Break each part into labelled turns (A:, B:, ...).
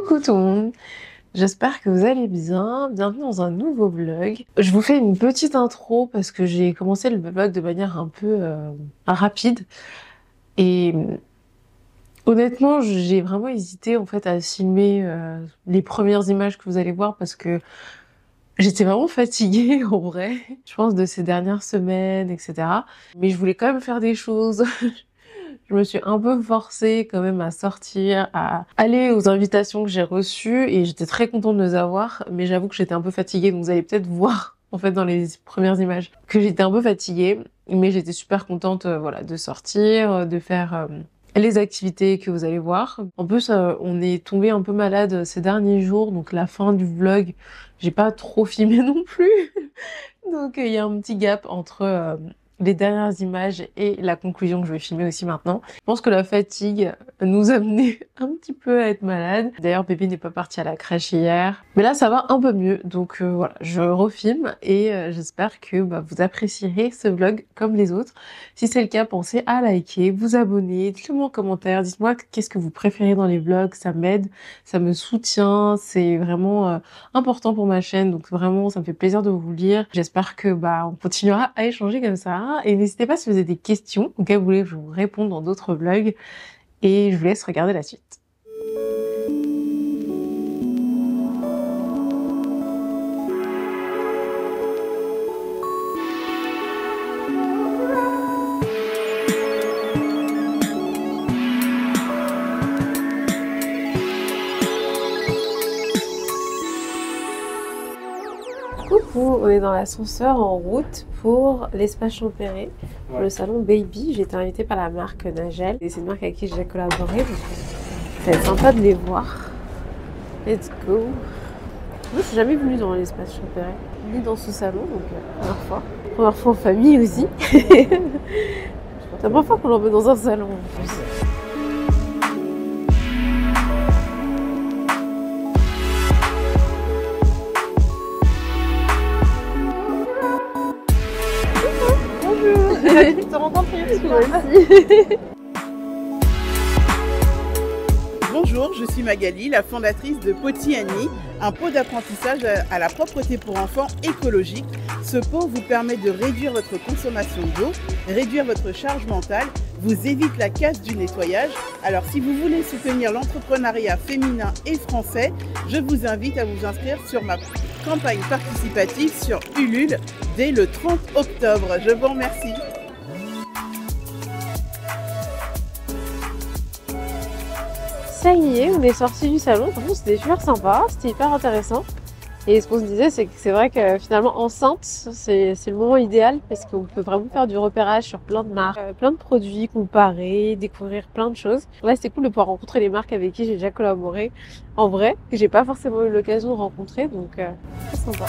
A: Coucou tout le monde, j'espère que vous allez bien, bienvenue dans un nouveau vlog. Je vous fais une petite intro parce que j'ai commencé le vlog de manière un peu rapide et honnêtement j'ai vraiment hésité en fait à filmer les premières images que vous allez voir parce que j'étais vraiment fatiguée en vrai, je pense de ces dernières semaines etc. Mais je voulais quand même faire des choses. Je me suis un peu forcée quand même à sortir, à aller aux invitations que j'ai reçues et j'étais très contente de les avoir, mais j'avoue que j'étais un peu fatiguée, donc vous allez peut-être voir en fait dans les premières images que j'étais un peu fatiguée, mais j'étais super contente voilà, de sortir, de faire les activités que vous allez voir. En plus, on est tombé un peu malade ces derniers jours, donc la fin du vlog, j'ai pas trop filmé non plus. Donc il y a un petit gap entre les dernières images et la conclusion que je vais filmer aussi maintenant. Je pense que la fatigue nous a amené un petit peu à être malade. D'ailleurs, bébé n'est pas parti à la crèche hier. Mais là, ça va un peu mieux. Donc voilà, je refilme et j'espère que vous apprécierez ce vlog comme les autres. Si c'est le cas, pensez à liker, vous abonner, dites-le moi en commentaire. Dites-moi qu'est-ce que vous préférez dans les vlogs. Ça m'aide, ça me soutient. C'est vraiment important pour ma chaîne. Donc vraiment, ça me fait plaisir de vous lire. J'espère que on continuera à échanger comme ça. Et n'hésitez pas si vous avez des questions auxquelles vous voulez que je vous réponde dans d'autres vlogs. Et je vous laisse regarder la suite. Coucou, on est dans l'ascenseur en route pour l'espace Champéret, pour le salon Baby. J'ai été invitée par la marque Nagel et c'est une marque avec qui j'ai collaboré, donc ça va être sympa de les voir. Let's go. Moi, je suis jamais venue dans l'espace Champéret, ni dans ce salon, donc première fois en famille aussi. C'est la première fois qu'on l'emmène dans un salon en plus.
B: Je te rencontrer aussi.
C: Bonjour, je suis Magali, la fondatrice de Poti Annie, un pot d'apprentissage à la propreté pour enfants écologique. Ce pot vous permet de réduire votre consommation d'eau, réduire votre charge mentale, vous évite la casse du nettoyage. Alors si vous voulez soutenir l'entrepreneuriat féminin et français, je vous invite à vous inscrire sur ma campagne participative sur Ulule dès le 30 octobre. Je vous remercie.
A: Ça y est, on est sorti du salon. Franchement, c'était super sympa, c'était hyper intéressant. Et ce qu'on se disait, c'est que c'est vrai que finalement, enceinte, c'est le moment idéal parce qu'on peut vraiment faire du repérage sur plein de marques, plein de produits, comparer, découvrir plein de choses. Là, c'était cool de pouvoir rencontrer les marques avec qui j'ai déjà collaboré en vrai, que j'ai pas forcément eu l'occasion de rencontrer, donc très sympa.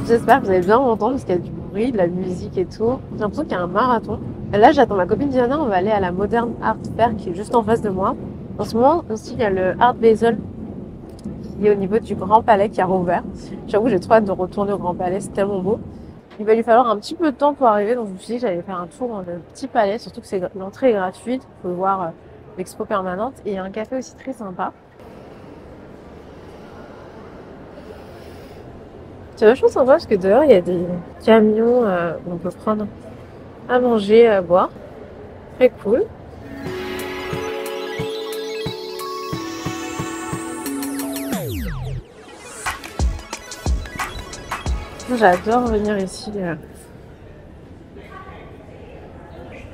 A: J'espère que vous allez bien m'entendre parce qu'il y a du bruit, de la musique et tout. J'ai l'impression qu'il y a un marathon. Et là, j'attends ma copine Diana, on va aller à la Modern Art Fair qui est juste en face de moi. En ce moment aussi, il y a le Art Basel qui est au niveau du Grand Palais qui a rouvert. J'avoue, j'ai trop hâte de retourner au Grand Palais, c'est tellement beau. Il va lui falloir un petit peu de temps pour arriver, donc je me suis dit que j'allais faire un tour dans le petit palais, surtout que l'entrée est gratuite, vous pouvez voir l'expo permanente et il y a un café aussi très sympa. C'est vachement sympa parce que dehors il y a des camions où on peut prendre à manger, à boire. Très cool. J'adore venir ici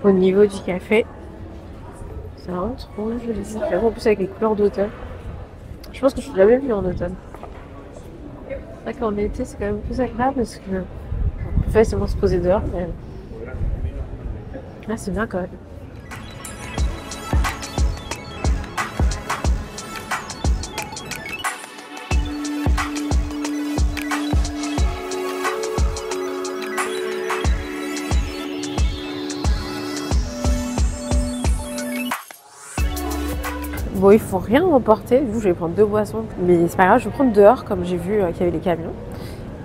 A: au niveau du café. C'est vraiment trop joli. En plus avec les couleurs d'automne. Je pense que je suis jamais venue en automne. C'est vrai qu'en été c'est quand même plus agréable parce que on peut facilement se poser dehors. Mais... là c'est bien quand même. Bon, il faut rien emporter. Du coup, je vais prendre 2 boissons. Mais c'est pas grave, je vais prendre dehors comme j'ai vu qu'il y avait les camions.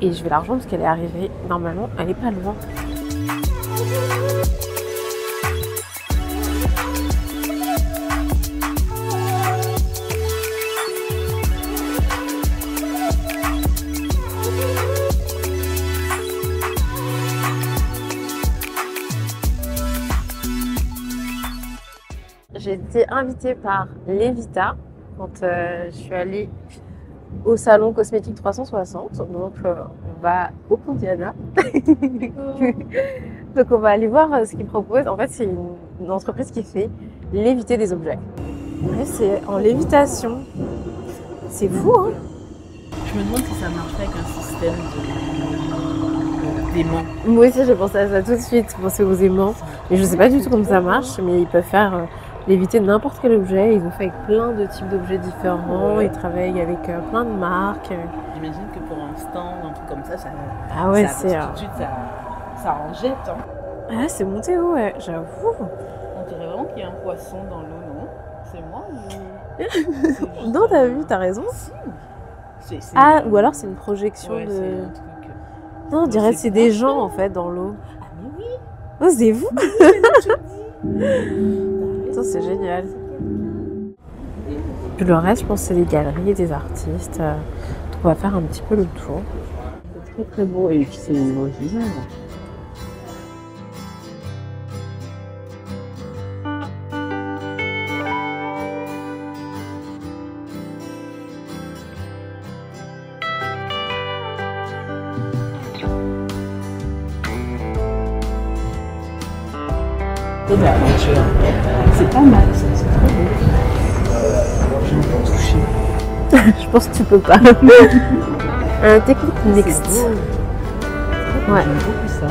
A: Et je vais la rejoindre parce qu'elle est arrivée. Normalement, elle est pas loin. J'ai été invitée par Levita quand je suis allée au salon Cosmétique 360. Donc on va au Pontiana. Donc on va aller voir ce qu'ils proposent. En fait, c'est une entreprise qui fait léviter des objets. Ouais, c'est en lévitation. C'est fou, hein?
B: Je me demande si ça marche avec un système d'aimant.
A: Moi aussi, j'ai pensé à ça tout de suite, penser aux aimants. Mais je sais pas du tout comment ça marche, mais ils peuvent faire léviter n'importe quel objet. Ils ont fait avec plein de types d'objets différents. Ils travaillent avec plein de marques.
B: J'imagine que pour un stand, un truc comme ça,
A: Ah ouais,
B: ça,
A: c'est...
B: tout de suite, ça en jette. Hein.
A: Ah, c'est monté haut, ouais, j'avoue.
B: On dirait vraiment qu'il y a un poisson dans l'eau, non? C'est moi ou...
A: Non, t'as vu, t'as raison.
B: C'est
A: Ah, ou alors c'est une projection
B: ouais,
A: de...
B: c'est un truc...
A: Non, on dirait que c'est des gens en fait dans l'eau.
B: Ah mais oui.
A: Oh, c'est vous.
B: Oui,
A: Ça, c'est génial. Puis le reste, je pense que c'est des galeries, des artistes. Donc on va faire un petit peu le tour.
B: c'est très très beau et puis c'est original. De la peinture. C'est pas mal, ça, c'est trop beau. Je vais pas toucher.
A: Je pense que tu peux pas. Technique Next. Ouais.
B: J'aime beaucoup ça.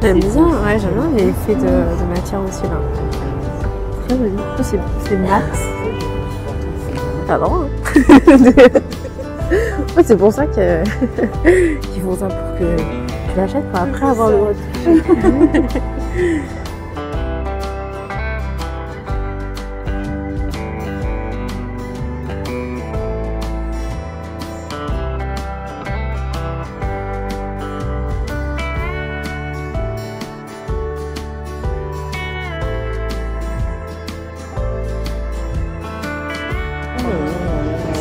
A: J'aime bien, ouais, j'aime bien les effets de matière aussi là. Très joli. C'est mat. T'as le droit, hein. Ouais, c'est pour ça que qu'ils font ça pour que tu l'achètes pour après avoir le droit de toucher.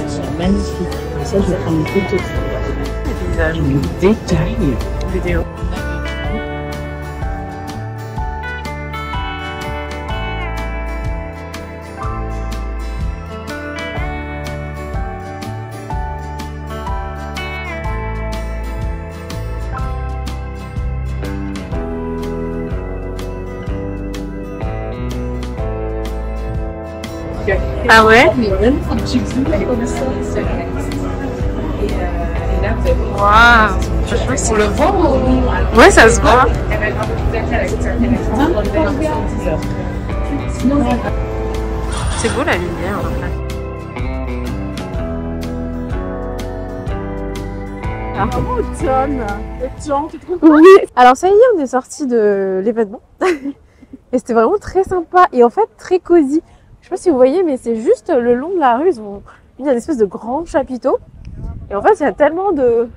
B: C'est magnifique. Ça, je vais prendre une photo.
A: Les paysages.
B: Le détail.
A: Vidéo. Ah ouais? Waouh! Pour le vent? Ouais, ça se voit. C'est beau la lumière en fait. Oui. Alors ça y est, on est sorti de l'événement. Et c'était vraiment très sympa et en fait très cosy. Je sais pas si vous voyez, mais c'est juste le long de la rue, ils ont mis un espèce de grand chapiteau. Et en fait, il y a tellement de,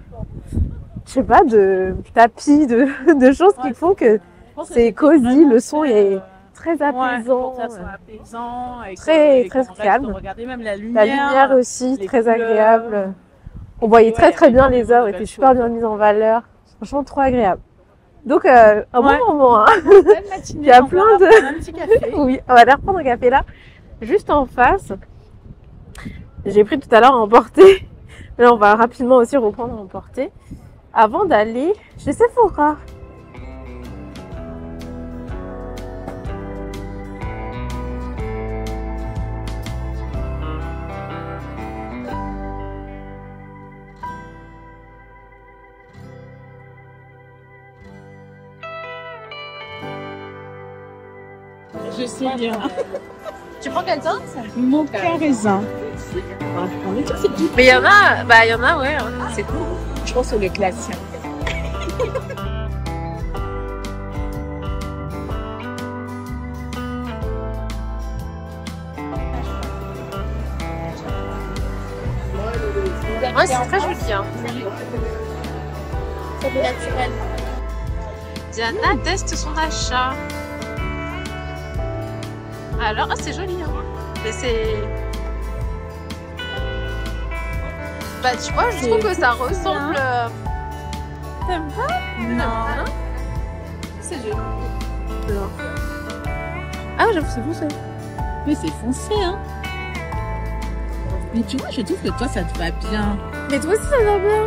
A: je sais pas, de tapis, de choses qui font que c'est cosy. Le son est très apaisant, très calme.
B: Regardez même la lumière.
A: La lumière aussi,
B: les
A: très
B: couleurs.
A: agréable. On voyait très bien les œuvres, étaient super bien mises en valeur. Franchement, trop agréable. Donc, un bon moment. Hein. Il y a plein de...
B: Un petit café.
A: Oui, on va aller reprendre un café là, juste en face. J'ai pris tout à l'heure à emporter. Là, on va rapidement aussi reprendre à emporter. Avant d'aller chez Sephora.
B: Je suis bien.
A: Tu prends quel teint?
B: Mocha raisin.
A: Mais il y en a, ouais, hein, c'est cool.
B: Je pense que c'est le classique.
A: Ouais, c'est très joli. Hein.
D: C'est naturel.
A: Diana teste son achat. Alors, ah, c'est joli. Hein. Mais c'est... Bah, tu vois, je trouve que ça ressemble... T'aimes pas? Non. C'est joli. Non. Ah, j'avoue, c'est foncé.
B: Mais c'est foncé, hein. Mais tu vois, je trouve que toi, ça te va bien.
A: Mais toi aussi, ça va bien.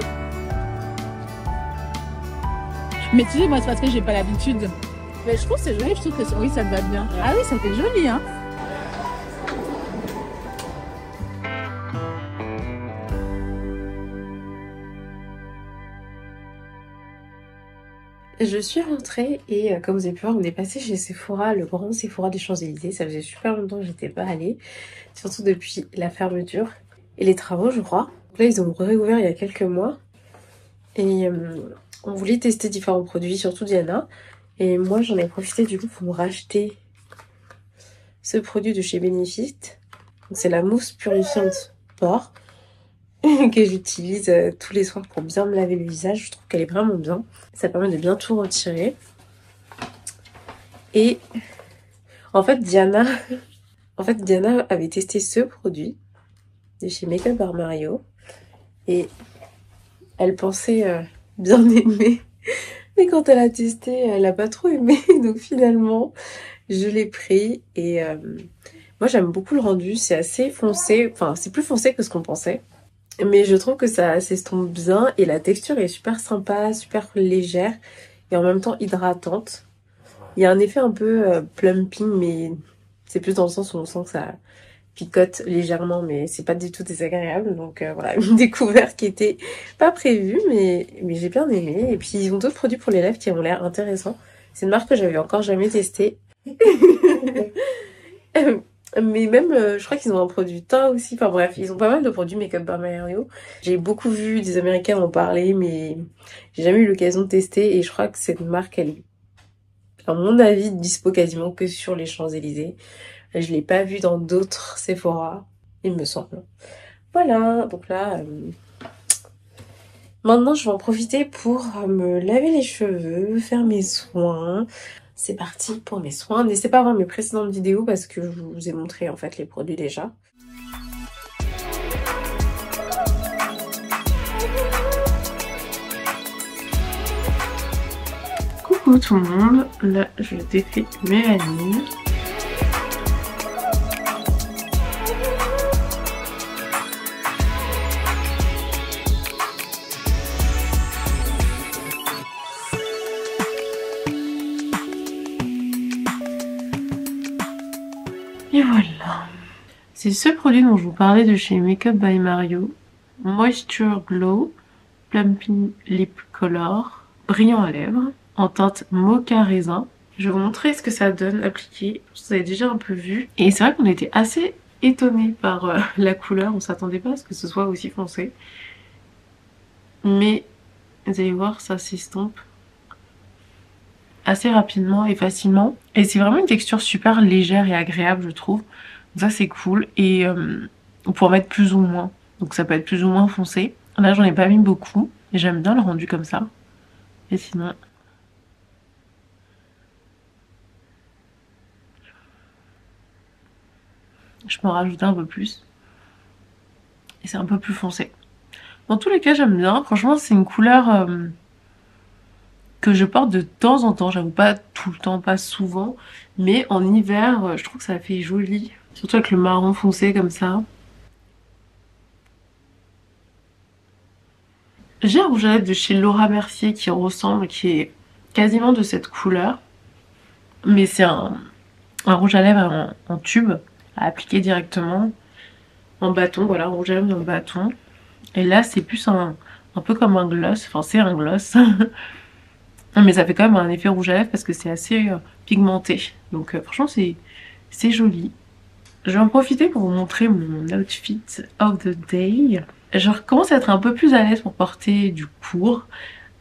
B: Mais tu sais, moi, c'est parce que j'ai pas l'habitude. Mais je trouve que c'est joli, je trouve que oui, ça te va bien. Ah oui, ça fait joli, hein.
A: Je suis rentrée et comme vous avez pu voir, on est passé chez Sephora, le grand Sephora des Champs-Élysées. Ça faisait super longtemps que j'étais pas allée, surtout depuis la fermeture et les travaux, je crois. Là, ils ont réouvert il y a quelques mois et on voulait tester différents produits, surtout Diana. Et moi, j'en ai profité du coup pour me racheter ce produit de chez Benefit. C'est la mousse purifiante pore que j'utilise tous les soirs pour bien me laver le visage. Je trouve qu'elle est vraiment bien. Ça permet de bien tout retirer. Et en fait, Diana avait testé ce produit de chez Make Up by Mario. Et elle pensait bien aimer. Mais quand elle a testé, elle a pas trop aimé. Donc finalement, je l'ai pris. Et moi, j'aime beaucoup le rendu. C'est assez foncé. Enfin, c'est plus foncé que ce qu'on pensait. Mais je trouve que ça s'estompe bien et la texture est super sympa, super légère et en même temps hydratante. Il y a un effet un peu plumping, mais c'est plus dans le sens où on sent que ça picote légèrement, mais c'est pas du tout désagréable. Donc voilà, une découverte qui était pas prévue, mais j'ai bien aimé. Et puis ils ont d'autres produits pour les lèvres qui ont l'air intéressants. C'est une marque que j'avais encore jamais testée. Mais même, je crois qu'ils ont un produit teint aussi. Enfin bref, ils ont pas mal de produits Make Up by Mario. J'ai beaucoup vu des Américains en parler, mais j'ai jamais eu l'occasion de tester. Et je crois que cette marque, elle est, à mon avis, dispo quasiment que sur les Champs-Élysées. Je l'ai pas vue dans d'autres Sephora, il me semble. Voilà, donc là... Maintenant, je vais en profiter pour me laver les cheveux, faire mes soins... C'est parti pour mes soins. N'hésitez pas à voir mes précédentes vidéos parce que je vous ai montré en fait les produits déjà. Coucou tout le monde, là je défais Mélanie. Et voilà. C'est ce produit dont je vous parlais de chez Make Up by Mario. Moisture Glow Plumping Lip Color. Brillant à lèvres. En teinte mocha raisin. Je vais vous montrer ce que ça donne appliqué. Vous avez déjà un peu vu. Et c'est vrai qu'on était assez étonnés par la couleur. On s'attendait pas à ce que ce soit aussi foncé. Mais vous allez voir, ça s'estompe assez rapidement et facilement. Et c'est vraiment une texture super légère et agréable, je trouve. Donc ça, c'est cool. Et on peut en mettre plus ou moins. Donc ça peut être plus ou moins foncé. Là, j'en ai pas mis beaucoup. Et j'aime bien le rendu comme ça. Et sinon... je peux en rajouter un peu plus. Et c'est un peu plus foncé. Dans tous les cas, j'aime bien. Franchement, c'est une couleur... que je porte de temps en temps, j'avoue pas tout le temps, pas souvent, mais en hiver, je trouve que ça fait joli, surtout avec le marron foncé comme ça. J'ai un rouge à lèvres de chez Laura Mercier qui ressemble, qui est quasiment de cette couleur, mais c'est un rouge à lèvres en tube, à appliquer directement, en bâton, voilà, un rouge à lèvres en bâton. Et là, c'est plus un peu comme un gloss, enfin c'est un gloss. Mais ça fait quand même un effet rouge à lèvres parce que c'est assez pigmenté. Donc franchement c'est joli. Je vais en profiter pour vous montrer mon outfit of the day. Je recommence à être un peu plus à l'aise pour porter du court.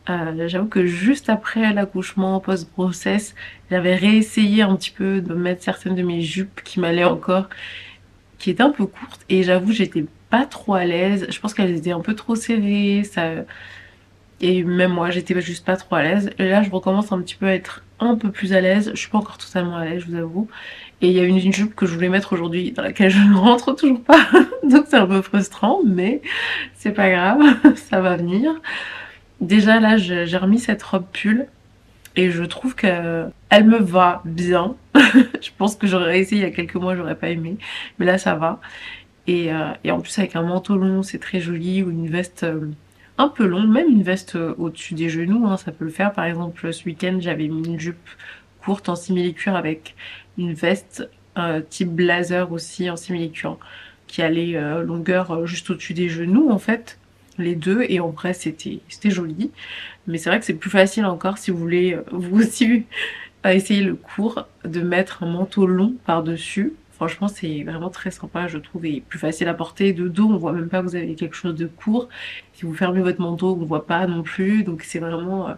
A: J'avoue que juste après l'accouchement, post-grossesse, j'avais réessayé un petit peu de mettre certaines de mes jupes qui m'allaient encore, qui étaient un peu courtes. Et j'avoue, j'étais pas trop à l'aise. Je pense qu'elles étaient un peu trop serrées. Et même moi, j'étais juste pas trop à l'aise. Et là, je recommence un petit peu à être un peu plus à l'aise. Je suis pas encore totalement à l'aise, je vous avoue. Et il y a une jupe que je voulais mettre aujourd'hui dans laquelle je ne rentre toujours pas. Donc c'est un peu frustrant, mais c'est pas grave, ça va venir. Déjà là, j'ai remis cette robe pull et je trouve que elle me va bien. Je pense que j'aurais essayé il y a quelques mois, j'aurais pas aimé. Mais là, ça va. Et en plus, avec un manteau long, c'est très joli. Ou une veste un peu longue, même une veste au-dessus des genoux, hein, ça peut le faire. Par exemple, ce week-end, j'avais mis une jupe courte en simili-cuir avec une veste type blazer aussi en simili-cuir qui allait longueur juste au-dessus des genoux en fait, les deux, et en vrai c'était joli. Mais c'est vrai que c'est plus facile encore si vous voulez vous aussi essayer le court, de mettre un manteau long par-dessus. Franchement, c'est vraiment très sympa, je trouve, et plus facile à porter. De dos, on voit même pas que vous avez quelque chose de court. Si vous fermez votre manteau, on voit pas non plus. Donc c'est vraiment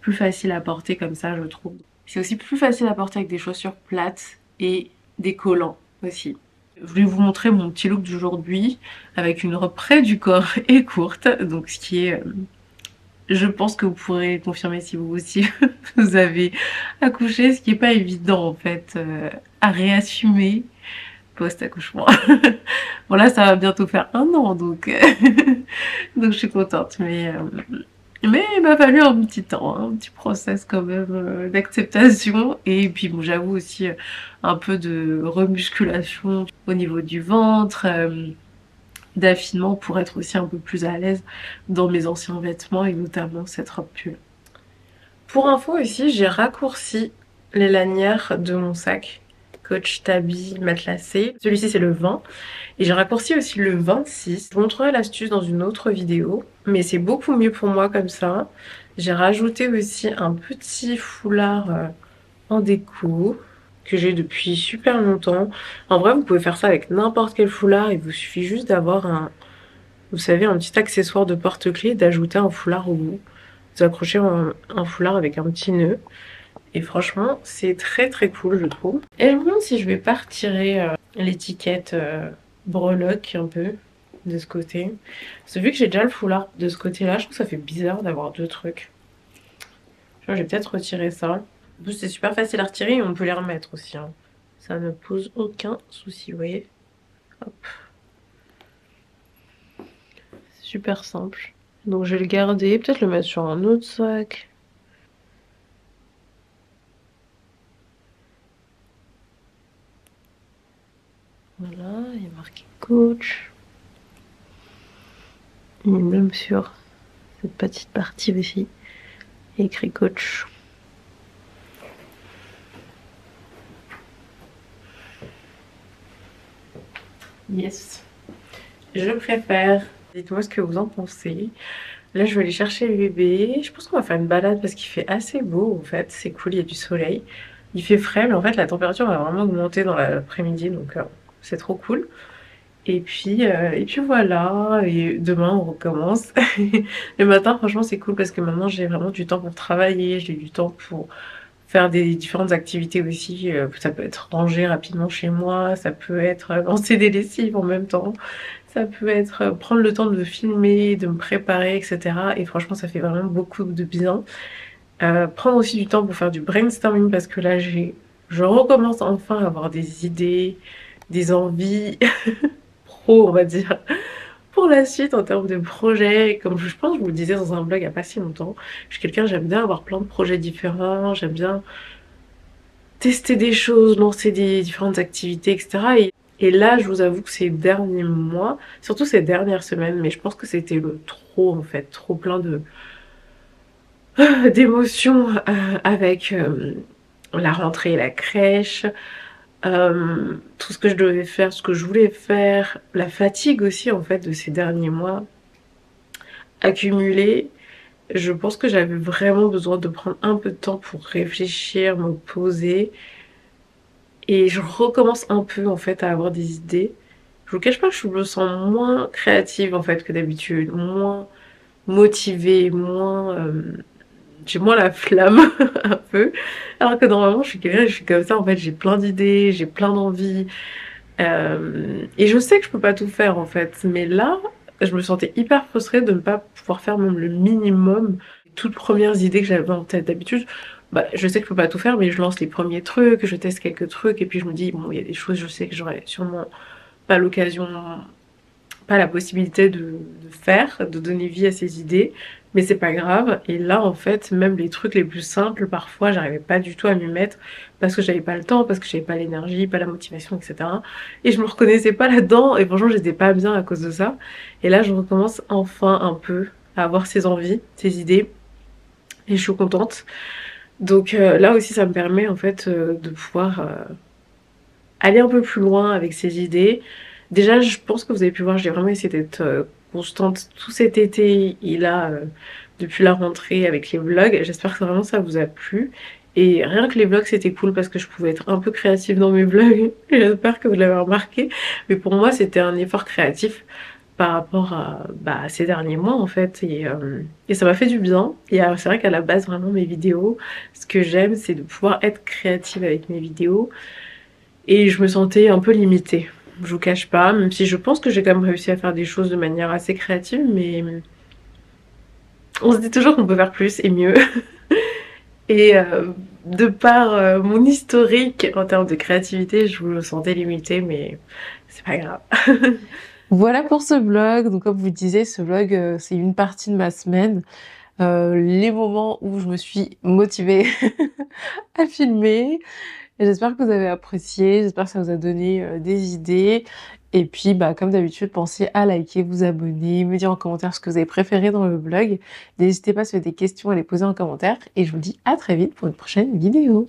A: plus facile à porter comme ça, je trouve. C'est aussi plus facile à porter avec des chaussures plates et des collants aussi. Je voulais vous montrer mon petit look d'aujourd'hui avec une robe près du corps et courte. Donc ce qui est... je pense que vous pourrez confirmer si vous aussi vous avez accouché, ce qui est pas évident en fait à réassumer post-accouchement. Bon là ça va bientôt faire 1 an donc donc je suis contente, mais il m'a fallu un petit temps, hein, un petit process quand même d'acceptation. Et puis bon, j'avoue aussi un peu de remusculation au niveau du ventre, d'affinement pour être aussi un peu plus à l'aise dans mes anciens vêtements et notamment cette robe pull. Pour info aussi, j'ai raccourci les lanières de mon sac Coach Tabby matelassé. Celui-ci c'est le 20 et j'ai raccourci aussi le 26. Je vous montrerai l'astuce dans une autre vidéo, mais c'est beaucoup mieux pour moi comme ça. J'ai rajouté aussi un petit foulard en déco que j'ai depuis super longtemps. En vrai, vous pouvez faire ça avec n'importe quel foulard, il vous suffit juste d'avoir un, vous savez, un petit accessoire de porte-clés, d'ajouter un foulard au bout. Vous accrochez un foulard avec un petit nœud. Et franchement, c'est très très cool, je trouve. Et je me demande si je vais pas retirer l'étiquette breloque un peu de ce côté. Parce que vu que j'ai déjà le foulard de ce côté-là, je trouve que ça fait bizarre d'avoir deux trucs. Je vais peut-être retirer ça. En plus, c'est super facile à retirer et on peut les remettre aussi, hein. Ça ne pose aucun souci, vous voyez. Hop. C'est super simple. Donc je vais le garder, peut-être le mettre sur un autre sac. Voilà, il y a marqué coach. Et même sur cette petite partie aussi, il y a écrit coach. Yes. Je préfère. Dites-moi ce que vous en pensez. Là, je vais aller chercher le bébé. Je pense qu'on va faire une balade parce qu'il fait assez beau en fait. C'est cool, il y a du soleil. Il fait frais, mais en fait, la température va vraiment augmenter dans l'après-midi, donc c'est trop cool. Et puis voilà, et demain on recommence. Le matin, franchement, c'est cool parce que maintenant j'ai vraiment du temps pour travailler, j'ai du temps pour faire des différentes activités aussi. Ça peut être ranger rapidement chez moi, ça peut être lancer des lessives en même temps, ça peut être prendre le temps de me filmer, de me préparer, etc. Et franchement, ça fait vraiment beaucoup de bien. Prendre aussi du temps pour faire du brainstorming parce que là, je recommence enfin à avoir des idées, des envies pro, on va dire, pour la suite en termes de projets. Comme je pense que je vous le disais dans un blog il n'y a pas si longtemps, je suis quelqu'un, j'aime bien avoir plein de projets différents, j'aime bien tester des choses, lancer des différentes activités, etc. Et là, je vous avoue que ces derniers mois, surtout ces dernières semaines, mais je pense que c'était le trop en fait, trop plein d'émotions avec la rentrée, la crèche, tout ce que je devais faire, ce que je voulais faire, la fatigue aussi en fait de ces derniers mois accumulée. Je pense que j'avais vraiment besoin de prendre un peu de temps pour réfléchir, me poser Et je recommence un peu en fait à avoir des idées. Je vous cache pas que je me sens moins créative en fait que d'habitude, moins motivée, j'ai moins la flamme un peu. Alors que normalement je suis quelqu'un, je suis comme ça en fait, j'ai plein d'idées, j'ai plein d'envies. Et je sais que je peux pas tout faire en fait, mais là, je me sentais hyper frustrée de ne pas pouvoir faire même le minimum. Les toutes premières idées que j'avais en tête d'habitude, bah, je sais que je peux pas tout faire, mais je lance les premiers trucs, je teste quelques trucs, et puis je me dis, bon, il y a des choses, je sais que j'aurais sûrement pas l'occasion, pas la possibilité de faire, de donner vie à ces idées, mais c'est pas grave. Et là, en fait, même les trucs les plus simples, parfois, j'arrivais pas du tout à m'y mettre parce que j'avais pas le temps, parce que j'avais pas l'énergie, pas la motivation, etc. Et je me reconnaissais pas là-dedans, et franchement, j'étais pas bien à cause de ça. Et là, je recommence enfin un peu à avoir ces envies, ces idées, et je suis contente. Donc là aussi, ça me permet en fait de pouvoir aller un peu plus loin avec ces idées. Déjà, je pense que vous avez pu voir, j'ai vraiment essayé d'être constante tout cet été et là, depuis la rentrée avec les vlogs. J'espère que vraiment ça vous a plu. Et rien que les vlogs, c'était cool parce que je pouvais être un peu créative dans mes vlogs. J'espère que vous l'avez remarqué. Mais pour moi, c'était un effort créatif par rapport à bah, ces derniers mois en fait. Et ça m'a fait du bien. Et c'est vrai qu'à la base, vraiment, mes vidéos, ce que j'aime, c'est de pouvoir être créative avec mes vidéos. Et je me sentais un peu limitée. Je vous cache pas, même si je pense que j'ai quand même réussi à faire des choses de manière assez créative, mais on se dit toujours qu'on peut faire plus et mieux. Et de par mon historique en termes de créativité, je me sentais limitée, mais c'est pas grave. Voilà pour ce vlog. Donc comme vous le disiez, ce vlog, c'est une partie de ma semaine. Les moments où je me suis motivée à filmer. Et j'espère que vous avez apprécié, j'espère que ça vous a donné des idées. Et puis, bah, comme d'habitude, pensez à liker, vous abonner, me dire en commentaire ce que vous avez préféré dans le vlog. N'hésitez pas si vous avez des questions à les poser en commentaire. Et je vous dis à très vite pour une prochaine vidéo.